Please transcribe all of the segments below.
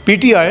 PTI,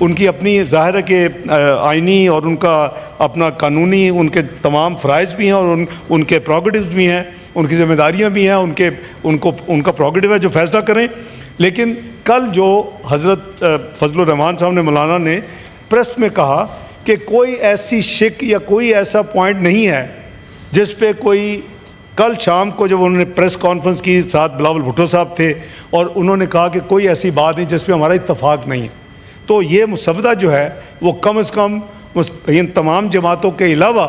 ان کی اپنی ظاہر ہے کہ آئینی اور ان کا اپنا قانونی ان کے تمام فرائض بھی ہیں اور ان کے پروگیٹیوز بھی ہیں، ان کی ذمہ داریاں بھی ہیں، ان کا پروگیٹیو ہے جو فیصلہ کریں. لیکن کل جو حضرت فضل الرحمان صاحب نے مولانا نے پریس میں کہا کہ کوئی ایسی شک یا کوئی ایسا پوائنٹ نہیں ہے جس پہ کوئی، کل شام کو جب انہوں نے پریس کانفرنس کی، ساتھ بلاول بھٹو صاحب تھے اور انہوں نے کہا کہ کوئی ایسی بات نہیں جس پہ ہمارا اتفاق نہیں ہے. تو یہ مسودہ جو ہے وہ کم از کم ان تمام جماعتوں کے علاوہ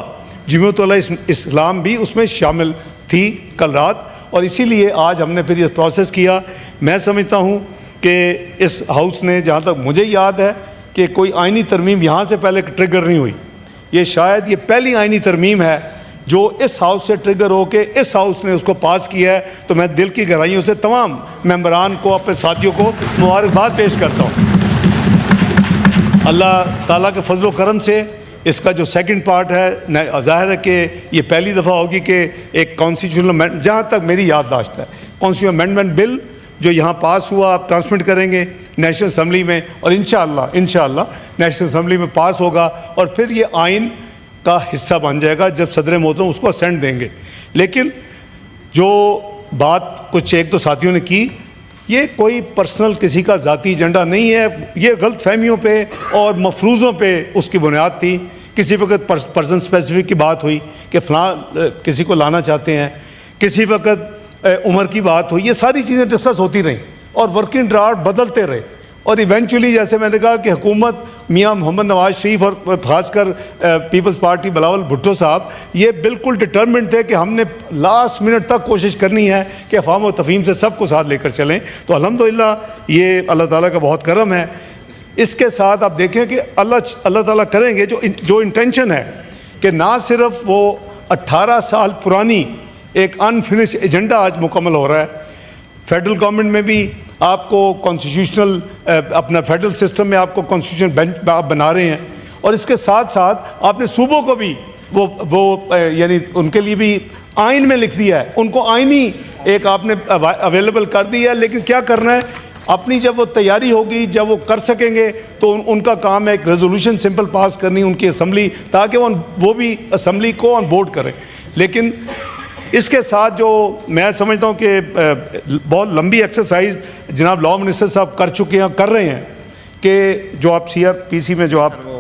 جمعیت علماء اسلام بھی اس میں شامل تھی کل رات، اور اسی لیے آج ہم نے پھر یہ پروسیس کیا. میں سمجھتا ہوں کہ اس ہاؤس نے، جہاں تک مجھے یاد ہے، کہ کوئی آئینی ترمیم یہاں سے پہلے ٹریگر نہیں ہوئی. یہ شاید یہ پہلی آئینی ترمیم ہے جو اس ہاؤس سے ٹریگر ہو کے اس ہاؤس نے اس کو پاس کیا ہے. تو میں دل کی گہرائیوں سے تمام ممبران کو، اپنے ساتھیوں کو مبارکباد پیش کرتا ہوں. اللہ تعالیٰ کے فضل و کرم سے اس کا جو سیکنڈ پارٹ ہے، ظاہر ہے کہ یہ پہلی دفعہ ہوگی کہ ایک کانسٹیٹیوشنل، جہاں تک میری یادداشت ہے، کانسٹیٹیوشنل امینڈمنٹ بل جو یہاں پاس ہوا آپ ٹرانسمٹ کریں گے نیشنل اسمبلی میں، اور انشاءاللہ نیشنل اسمبلی میں پاس ہوگا اور پھر یہ آئین کا حصہ بن جائے گا جب صدر محترم اس کو اسینڈ دیں گے. لیکن جو بات کچھ ایک دو ساتھیوں نے کی، یہ کوئی پرسنل کسی کا ذاتی ایجنڈا نہیں ہے، یہ غلط فہمیوں پہ اور مفروضوں پہ اس کی بنیاد تھی. کسی وقت پرسن اسپیسیفک کی بات ہوئی کہ فلاں کسی کو لانا چاہتے ہیں، کسی وقت عمر کی بات ہوئی، یہ ساری چیزیں ڈسکس ہوتی رہیں اور ورکنگ ڈرافٹ بدلتے رہے، اور ایونچولی جیسے میں نے کہا کہ حکومت میاں محمد نواز شریف اور خاص کر پیپلز پارٹی بلاول بھٹو صاحب یہ بالکل ڈٹرمنٹ تھے کہ ہم نے لاسٹ منٹ تک کوشش کرنی ہے کہ افہام و تفہیم سے سب کو ساتھ لے کر چلیں. تو الحمدللہ یہ اللہ تعالیٰ کا بہت کرم ہے. اس کے ساتھ آپ دیکھیں کہ اللہ تعالیٰ کریں گے جو انٹینشن ہے کہ نہ صرف وہ 18 سال پرانی ایک انفنش ایجنڈا آج مکمل ہو رہا ہے. فیڈرل گورنمنٹ میں بھی آپ کو کانسٹیٹیوشنل اپنا فیڈرل سسٹم میں آپ کو کانسٹیٹیوشن بینچ آپ بنا رہے ہیں، اور اس کے ساتھ ساتھ آپ نے صوبوں کو بھی وہ یعنی ان کے لیے بھی آئین میں لکھ دیا ہے، ان کو آئینی ایک آپ نے اویلیبل کر دیا ہے. لیکن کیا کرنا ہے، اپنی جب وہ تیاری ہوگی، جب وہ کر سکیں گے تو ان کا کام ہے ایک ریزولوشن سمپل پاس کرنی ان کی اسمبلی، تاکہ وہ بھی اسمبلی کو آن بورڈ کریں. لیکن اس کے ساتھ جو میں سمجھتا ہوں کہ بہت لمبی ایکسرسائز جناب لا منسٹر صاحب کر چکے ہیں، کر رہے ہیں، کہ جو آپ CRPC میں جو آپ وہ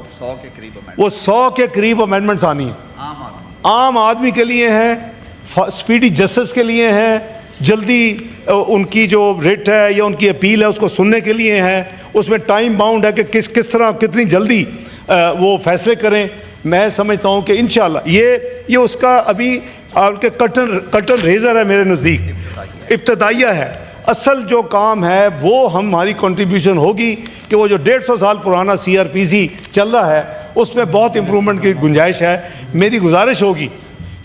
100 کے قریب امینڈمنٹس آنی ہیں، عام آدمی کے لیے ہیں، اسپیڈی جسٹس کے لیے ہیں، جلدی ان کی جو ریٹ ہے یا ان کی اپیل ہے اس کو سننے کے لیے ہیں، اس میں ٹائم باؤنڈ ہے کہ کس طرح کتنی جلدی وہ فیصلے کریں. میں سمجھتا ہوں کہ انشاءاللہ یہ اس کا ابھی آپ کے کٹر ریزر ہے، میرے نزدیک ابتدائیہ ہے. اصل جو کام ہے وہ ہماری کنٹریبیوشن ہوگی کہ وہ جو 150 سال پرانا CRPC چل رہا ہے اس میں بہت امپرومنٹ کی گنجائش ہے. میری گزارش ہوگی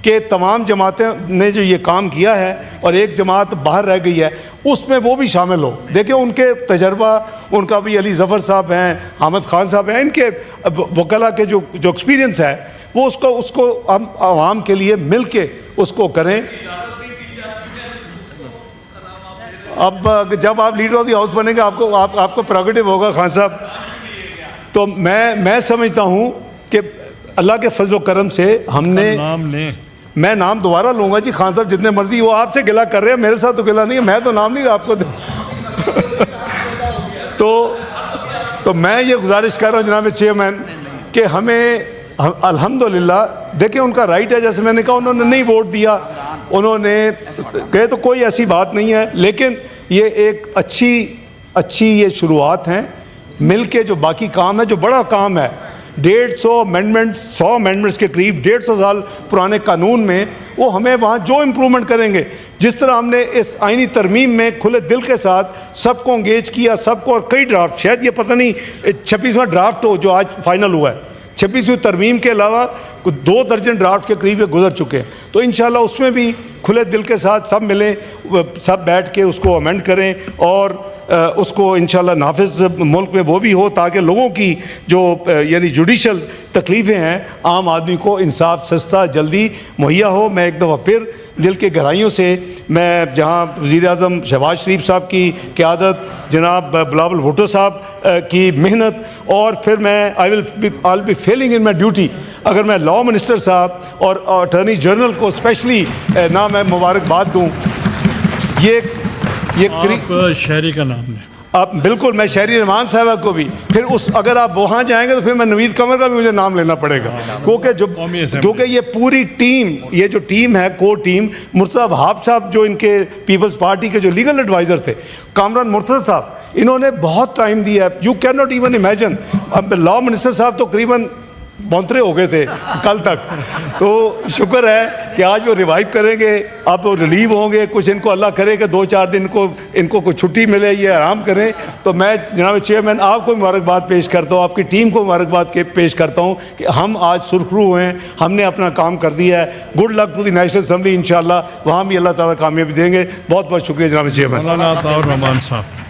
کہ تمام جماعتیں نے جو یہ کام کیا ہے اور ایک جماعت باہر رہ گئی ہے اس میں وہ بھی شامل ہو. دیکھیں ان کے تجربہ، ان کا بھی علی ظفر صاحب ہیں، حامد خان صاحب ہیں، ان کے وکلاء کے جو ایکسپیرینس ہے وہ اس کو ہم عوام کے لیے مل کے اس کو کریں. اب جب آپ لیڈر آف دی ہاؤس بنیں گے آپ کو پروگیٹو ہوگا خان صاحب. تو میں سمجھتا ہوں کہ اللہ کے فضل و کرم سے ہم نے میں نام دوبارہ لوں گا جی، خان صاحب جتنے مرضی، وہ آپ سے گلہ کر رہے ہیں، میرے ساتھ تو گلہ نہیں ہے، میں تو نام نہیں آپ کو تو میں یہ گزارش کر رہا ہوں جناب چیئرمین کہ ہمیں الحمدللہ دیکھیں ان کا رائٹ ہے، جیسے میں نے کہا انہوں نے نہیں ووٹ دیا، انہوں نے کہے تو کوئی ایسی بات نہیں ہے، لیکن یہ ایک اچھی یہ شروعات ہیں. مل کے جو باقی کام ہے، جو بڑا کام ہے، 150 امینڈمنٹس 100 امینڈمنٹس کے قریب 150 سال پرانے قانون میں، وہ ہمیں وہاں جو امپرومنٹ کریں گے، جس طرح ہم نے اس آئینی ترمیم میں کھلے دل کے ساتھ سب کو انگیج کیا، سب کو، اور کئی ڈرافٹ، شاید یہ پتہ نہیں 26واں ڈرافٹ ہو جو آج فائنل ہوا ہے، 26ویں ترمیم کے علاوہ 2 درجن ڈرافٹ کے قریب گزر چکے ہیں. تو انشاءاللہ اس میں بھی کھلے دل کے ساتھ سب ملیں، سب بیٹھ کے اس کو امینڈ کریں اور اس کو انشاءاللہ نافذ ملک میں وہ بھی ہو تاکہ لوگوں کی جو یعنی جوڈیشل تکلیفیں ہیں عام آدمی کو انصاف سستا جلدی مہیا ہو۔ میں ایک دفعہ پھر دل کے گہرائیوں سے میں جہاں وزیر اعظم شہباز شریف صاحب کی قیادت، جناب بلاول بھٹو صاحب کی محنت، اور پھر میں I'll be failing in my duty اگر میں لاء منسٹر صاحب اور اٹارنی جنرل کو اسپیشلی نہ میں مبارکباد دوں۔ یہ آپ شہری کا نام لیں۔ آپ بالکل، میں شہری رحمان صاحبہ کو بھی، پھر اگر آپ وہاں جائیں گے تو پھر میں نوید قمر کا بھی مجھے نام لینا پڑے گا، کیونکہ یہ پوری ٹیم، یہ جو ٹیم ہے کور ٹیم، مرتضیٰ وہاب صاحب جو ان کے پیپلز پارٹی کے جو لیگل ایڈوائزر تھے، کامران مرتضیٰ صاحب، انہوں نے بہت ٹائم دیا ہے۔ You can not even imagine, اب لاء منسٹر صاحب تو قریباً بونترے ہو گئے تھے کل تک، تو شکر ہے کہ آج وہ ریوائیو کریں گے، اب وہ ریلیو ہوں گے، کچھ ان کو اللہ کرے کہ 2-4 دن ان کو کوئی چھٹی ملے، یہ آرام کریں۔ تو میں جناب چیئرمین آپ کو مبارکباد پیش کرتا ہوں، آپ کی ٹیم کو مبارکباد پیش کرتا ہوں کہ ہم آج سرخرو ہوئے ہیں، ہم نے اپنا کام کر دیا ہے۔ Good luck to the national assembly, انشاءاللہ وہاں بھی اللہ تعالیٰ کامیابی دیں گے۔ بہت بہت شکریہ جناب چیئرمین۔ مولانا عطاء الرحمان صاحب۔